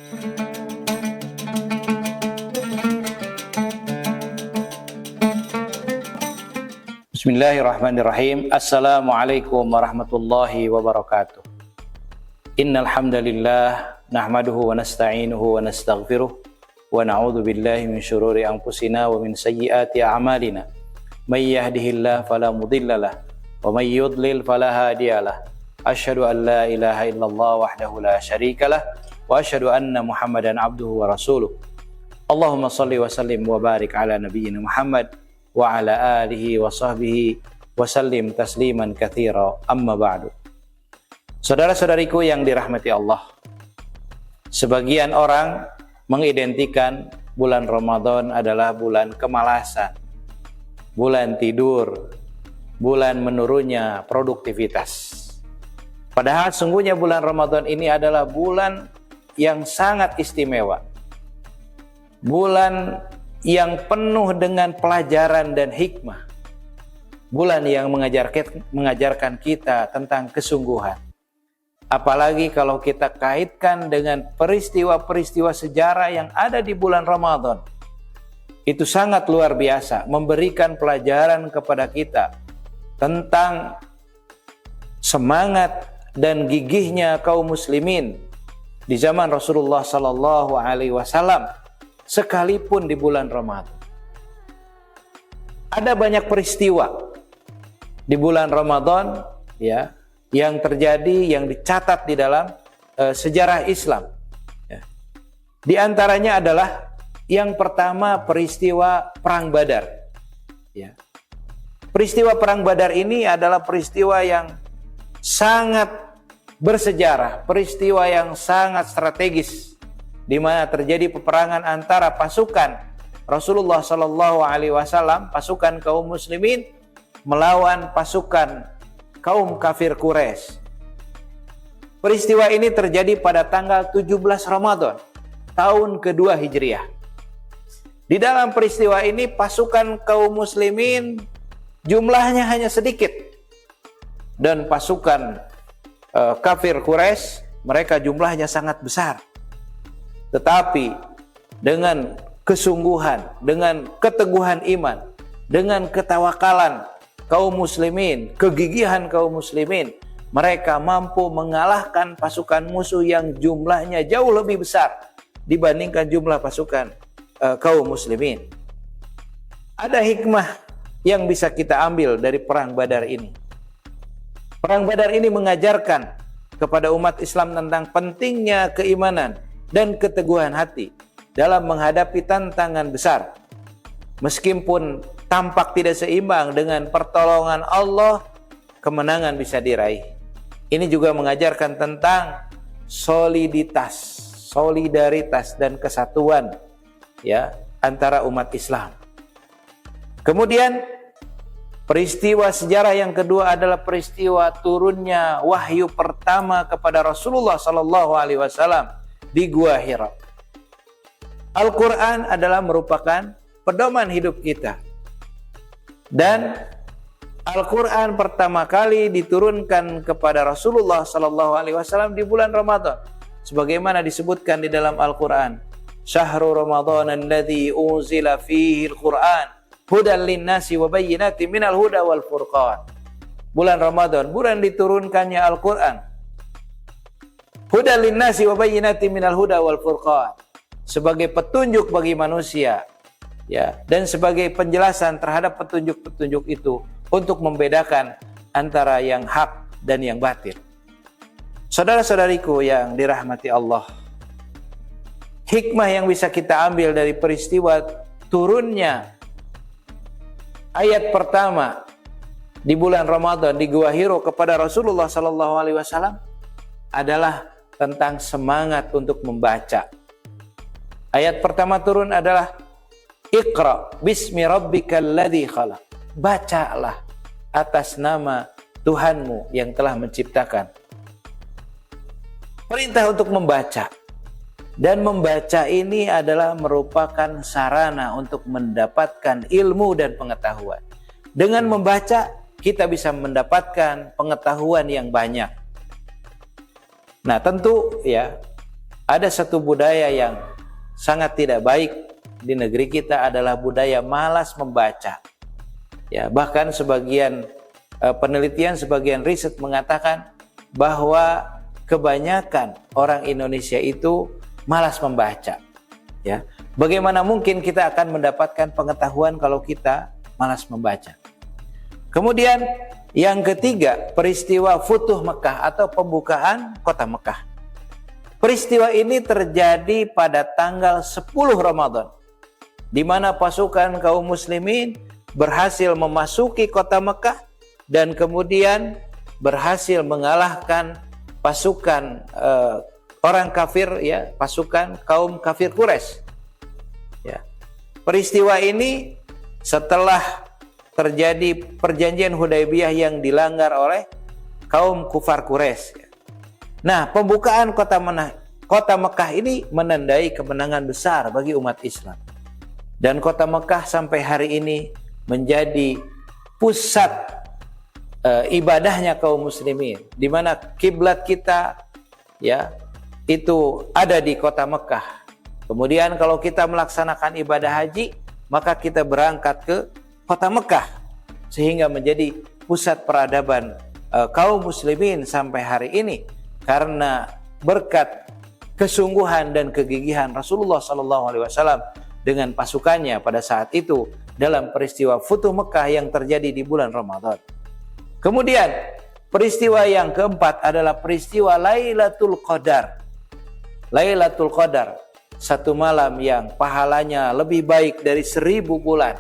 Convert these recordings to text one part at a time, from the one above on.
Bismillahirrahmanirrahim. Assalamualaikum warahmatullahi wabarakatuh. Innal hamdalillah nahmaduhu wa nasta'inuhu wa nastaghfiruh wa na'udzu billahi min shururi anfusina wa min sayyiati a'malina. May yahdihillahu fala mudhillalah wa may yudlil fala hadiyalah. Asyhadu an la ilaha illallah wahdahu la syarikalah wa asyhadu anna Muhammadan abduhu wa rasuluh. Allahumma shalli wa sallim wa barik ala nabiyyina Muhammad wa ala alihi wa sahbihi wa sallim tasliman katsira, amma ba'du. Saudara-saudariku yang dirahmati Allah, sebagian orang mengidentikan bulan Ramadan adalah bulan kemalasan, bulan tidur, bulan menurunnya produktivitas. Padahal sungguhnya bulan Ramadan ini adalah bulan yang sangat istimewa, bulan yang penuh dengan pelajaran dan hikmah, bulan yang mengajarkan kita tentang kesungguhan. Apalagi kalau kita kaitkan dengan peristiwa-peristiwa sejarah yang ada di bulan Ramadan, itu sangat luar biasa, memberikan pelajaran kepada kita tentang semangat dan gigihnya kaum muslimin di zaman Rasulullah sallallahu alaihi wasallam, sekalipun di bulan Ramadan. Ada banyak peristiwa di bulan Ramadan ya yang terjadi, yang dicatat di dalam sejarah Islam. Ya. Di antaranya adalah yang pertama peristiwa Perang Badar. Ya. Peristiwa Perang Badar ini adalah peristiwa yang sangat bersejarah, peristiwa yang sangat strategis, di mana terjadi peperangan antara pasukan Rasulullah Sallallahu Alaihi Wasallam, pasukan kaum muslimin melawan pasukan kaum kafir Quraisy. Peristiwa ini terjadi pada tanggal 17 Ramadan, tahun kedua Hijriah. Di dalam peristiwa ini pasukan kaum muslimin jumlahnya hanya sedikit, dan pasukan kafir Quraisy mereka jumlahnya sangat besar. Tetapi dengan kesungguhan, dengan keteguhan iman, dengan ketawakalan kaum muslimin, kegigihan kaum muslimin, mereka mampu mengalahkan pasukan musuh yang jumlahnya jauh lebih besar dibandingkan jumlah pasukan kaum muslimin. Ada hikmah yang bisa kita ambil dari Perang Badar ini. Perang Badar ini mengajarkan kepada umat Islam tentang pentingnya keimanan dan keteguhan hati dalam menghadapi tantangan besar. Meskipun tampak tidak seimbang, dengan pertolongan Allah kemenangan bisa diraih. Ini juga mengajarkan tentang solidaritas dan kesatuan ya antara umat Islam. Kemudian peristiwa sejarah yang kedua adalah peristiwa turunnya wahyu pertama kepada Rasulullah sallallahu alaihi wasallam di Gua Hira. Al-Quran adalah merupakan pedoman hidup kita. Dan Al-Quran pertama kali diturunkan kepada Rasulullah sallallahu alaihi wasallam di bulan Ramadan. Sebagaimana disebutkan di dalam Al-Quran, Syahrul Ramadan alladzi unzila fihi al-Quran hudan lin-nasi wa bayyinatin minal huda wal furqan. Bulan Ramadan, bulan diturunkannya Al-Quran. Hudan lin-nasi wa bayyinatin minal huda wal furqan, sebagai petunjuk bagi manusia ya, dan sebagai penjelasan terhadap petunjuk-petunjuk itu untuk membedakan antara yang hak dan yang batil. Saudara-saudariku yang dirahmati Allah, hikmah yang bisa kita ambil dari peristiwa turunnya ayat pertama di bulan Ramadan di Gua Hira kepada Rasulullah sallallahu alaihi wasallam adalah tentang semangat untuk membaca. Ayat pertama turun adalah Iqra bismi rabbikal ladzi khalaq. Bacalah atas nama Tuhanmu yang telah menciptakan. Perintah untuk membaca. Dan membaca ini adalah merupakan sarana untuk mendapatkan ilmu dan pengetahuan. Dengan membaca, kita bisa mendapatkan pengetahuan yang banyak. Nah, tentu ya, ada satu budaya yang sangat tidak baik di negeri kita adalah budaya malas membaca. Ya, bahkan sebagian penelitian, sebagian riset mengatakan bahwa kebanyakan orang Indonesia itu malas membaca. Ya, bagaimana mungkin kita akan mendapatkan pengetahuan kalau kita malas membaca? Kemudian yang ketiga, peristiwa Futuh Mekah atau pembukaan kota Mekah. Peristiwa ini terjadi pada tanggal 10 Ramadan, di mana pasukan kaum muslimin berhasil memasuki kota Mekah dan kemudian berhasil mengalahkan pasukan orang kafir, ya, pasukan kaum kafir Quraisy. Ya. Peristiwa ini setelah terjadi perjanjian Hudaybiyah yang dilanggar oleh kaum kufar Quraisy. Nah, pembukaan kota Mekah ini menandai kemenangan besar bagi umat Islam. Dan kota Mekah sampai hari ini menjadi pusat ibadahnya kaum muslimin, di mana kiblat kita, ya, itu ada di kota Mekah. Kemudian kalau kita melaksanakan ibadah haji, maka kita berangkat ke kota Mekah, sehingga menjadi pusat peradaban kaum muslimin sampai hari ini. Karena berkat kesungguhan dan kegigihan Rasulullah SAW dengan pasukannya pada saat itu dalam peristiwa Futuh Mekah yang terjadi di bulan Ramadan. Kemudian peristiwa yang keempat adalah peristiwa Lailatul Qadar. Lailatul Qadar, satu malam yang pahalanya lebih baik dari 1000 bulan.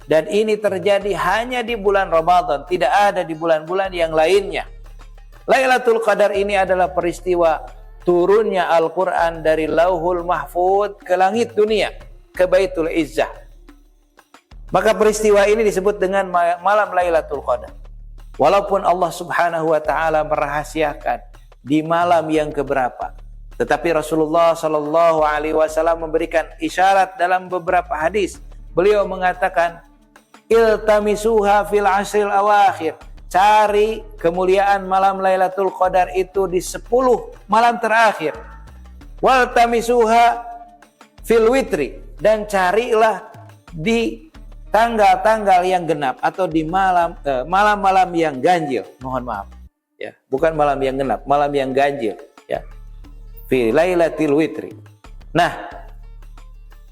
Dan ini terjadi hanya di bulan Ramadan, tidak ada di bulan-bulan yang lainnya. Lailatul Qadar ini adalah peristiwa turunnya Al-Quran dari Lauhul Mahfud ke langit dunia, ke Baitul Izzah. Maka peristiwa ini disebut dengan malam Lailatul Qadar. Walaupun Allah Subhanahu wa taala merahasiakan di malam yang keberapa, tetapi Rasulullah sallallahu alaihi wasallam memberikan isyarat dalam beberapa hadis. Beliau mengatakan, "Iltamisuha fil asril awakhir." Cari kemuliaan malam Lailatul Qadar itu di 10 malam terakhir. Waltamisuha fil witri, dan carilah di tanggal-tanggal yang genap atau di malam-malam yang ganjil. Mohon maaf, ya, bukan malam yang genap, malam yang ganjil, ya. Fi lailatil witri. Nah,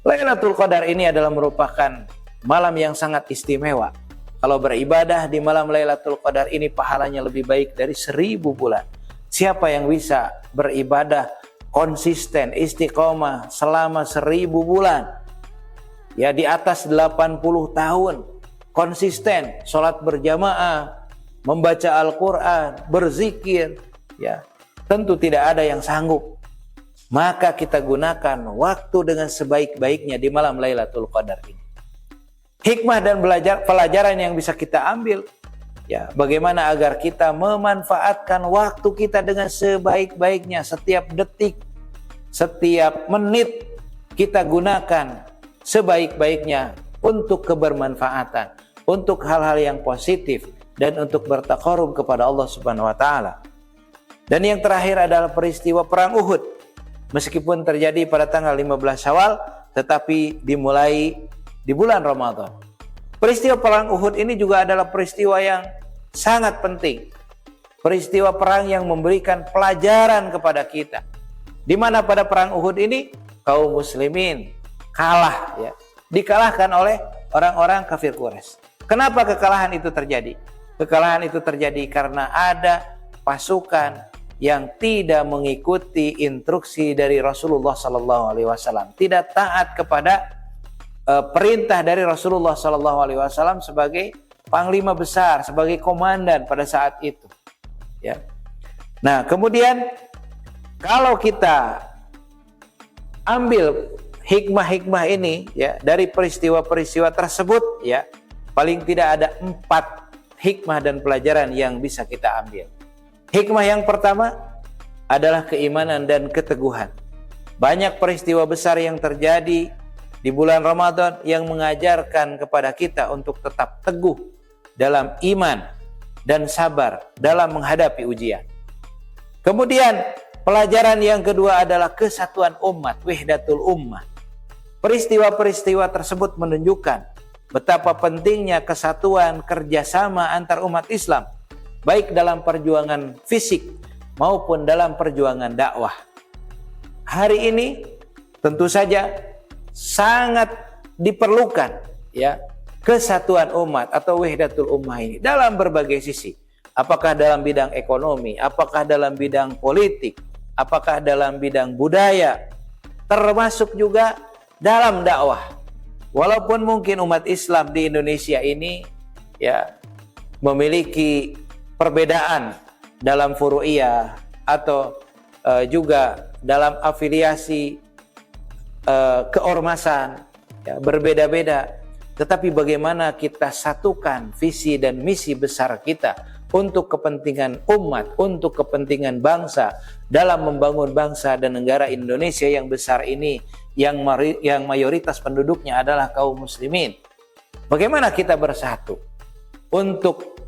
Lailatul Qadar ini adalah merupakan malam yang sangat istimewa. Kalau beribadah di malam Lailatul Qadar ini pahalanya lebih baik dari 1000 bulan. Siapa yang bisa beribadah konsisten, istiqomah selama 1000 bulan, ya, di atas 80 tahun, konsisten, sholat berjamaah, membaca Al-Quran, berzikir, ya, tentu tidak ada yang sanggup. Maka kita gunakan waktu dengan sebaik-baiknya di malam Lailatul Qadar ini. Hikmah dan pelajaran yang bisa kita ambil, ya, bagaimana agar kita memanfaatkan waktu kita dengan sebaik-baiknya. Setiap detik, setiap menit kita gunakan sebaik-baiknya untuk kebermanfaatan, untuk hal-hal yang positif, dan untuk bertaqarrub kepada Allah Subhanahu wa taala. Dan yang terakhir adalah peristiwa perang Uhud. Meskipun terjadi pada tanggal 15 Syawal, tetapi dimulai di bulan Ramadan. Peristiwa perang Uhud ini juga adalah peristiwa yang sangat penting. Peristiwa perang yang memberikan pelajaran kepada kita. Di mana pada perang Uhud ini kaum muslimin kalah, ya, dikalahkan oleh orang-orang kafir Quraisy. Kenapa kekalahan itu terjadi? Kekalahan itu terjadi karena ada pasukan yang tidak mengikuti instruksi dari Rasulullah SAW, tidak taat kepada perintah dari Rasulullah SAW sebagai panglima besar, sebagai komandan pada saat itu, ya. Nah, kemudian kalau kita ambil hikmah-hikmah ini, ya, dari peristiwa-peristiwa tersebut, ya, paling tidak ada 4 hikmah dan pelajaran yang bisa kita ambil. Hikmah yang pertama adalah keimanan dan keteguhan. Banyak peristiwa besar yang terjadi di bulan Ramadan yang mengajarkan kepada kita untuk tetap teguh dalam iman dan sabar dalam menghadapi ujian. Kemudian Pelajaran yang kedua adalah kesatuan umat, wahdatul ummah. Peristiwa-peristiwa tersebut menunjukkan betapa pentingnya kesatuan kerjasama antar umat Islam, baik dalam perjuangan fisik maupun dalam perjuangan dakwah. Hari ini tentu saja sangat diperlukan ya kesatuan umat atau wahdatul ummah ini dalam berbagai sisi. Apakah dalam bidang ekonomi, apakah dalam bidang politik, apakah dalam bidang budaya, termasuk juga dalam dakwah. Walaupun mungkin umat Islam di Indonesia ini ya memiliki perbedaan dalam furu'iyah atau juga dalam afiliasi keormasan ya, berbeda-beda, tetapi bagaimana kita satukan visi dan misi besar kita untuk kepentingan umat, untuk kepentingan bangsa dalam membangun bangsa dan negara Indonesia yang besar ini, yang mayoritas penduduknya adalah kaum muslimin. Bagaimana kita bersatu untuk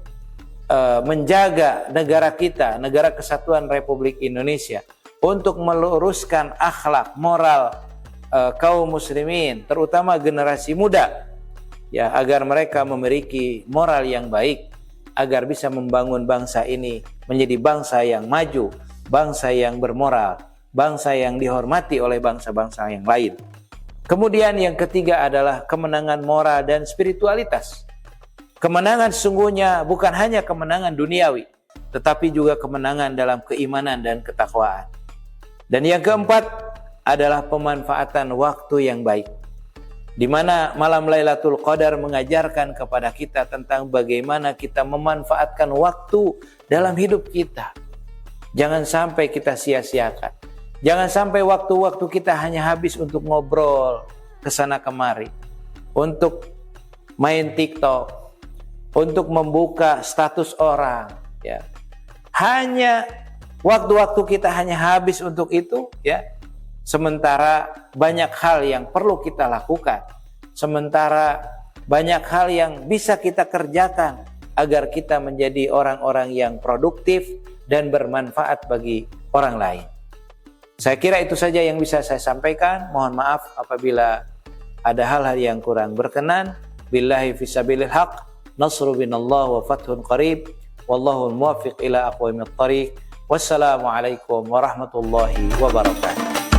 menjaga negara kita, negara kesatuan Republik Indonesia, untuk meluruskan akhlak moral kaum muslimin, terutama generasi muda, ya, agar mereka memiliki moral yang baik, agar bisa membangun bangsa ini menjadi bangsa yang maju, bangsa yang bermoral, bangsa yang dihormati oleh bangsa-bangsa yang lain. Kemudian yang ketiga adalah kemenangan moral dan spiritualitas. Kemenangan sesungguhnya bukan hanya kemenangan duniawi, tetapi juga kemenangan dalam keimanan dan ketakwaan. Dan yang keempat adalah pemanfaatan waktu yang baik, di mana malam Lailatul Qadar mengajarkan kepada kita tentang bagaimana kita memanfaatkan waktu dalam hidup kita. Jangan sampai kita sia-siakan. Jangan sampai waktu-waktu kita hanya habis untuk ngobrol kesana kemari, untuk main TikTok, untuk membuka status orang, ya. Hanya waktu-waktu kita hanya habis untuk itu, ya. Sementara banyak hal yang perlu kita lakukan, sementara banyak hal yang bisa kita kerjakan agar kita menjadi orang-orang yang produktif dan bermanfaat bagi orang lain. Saya kira itu saja yang bisa saya sampaikan. Mohon maaf apabila ada hal-hal yang kurang berkenan. Billahi fisabilil haq, nasru binallah wa fathun qarib, wallahu muwaffiq ila aqwamit thariq. Wassalamualaikum warahmatullahi wabarakatuh.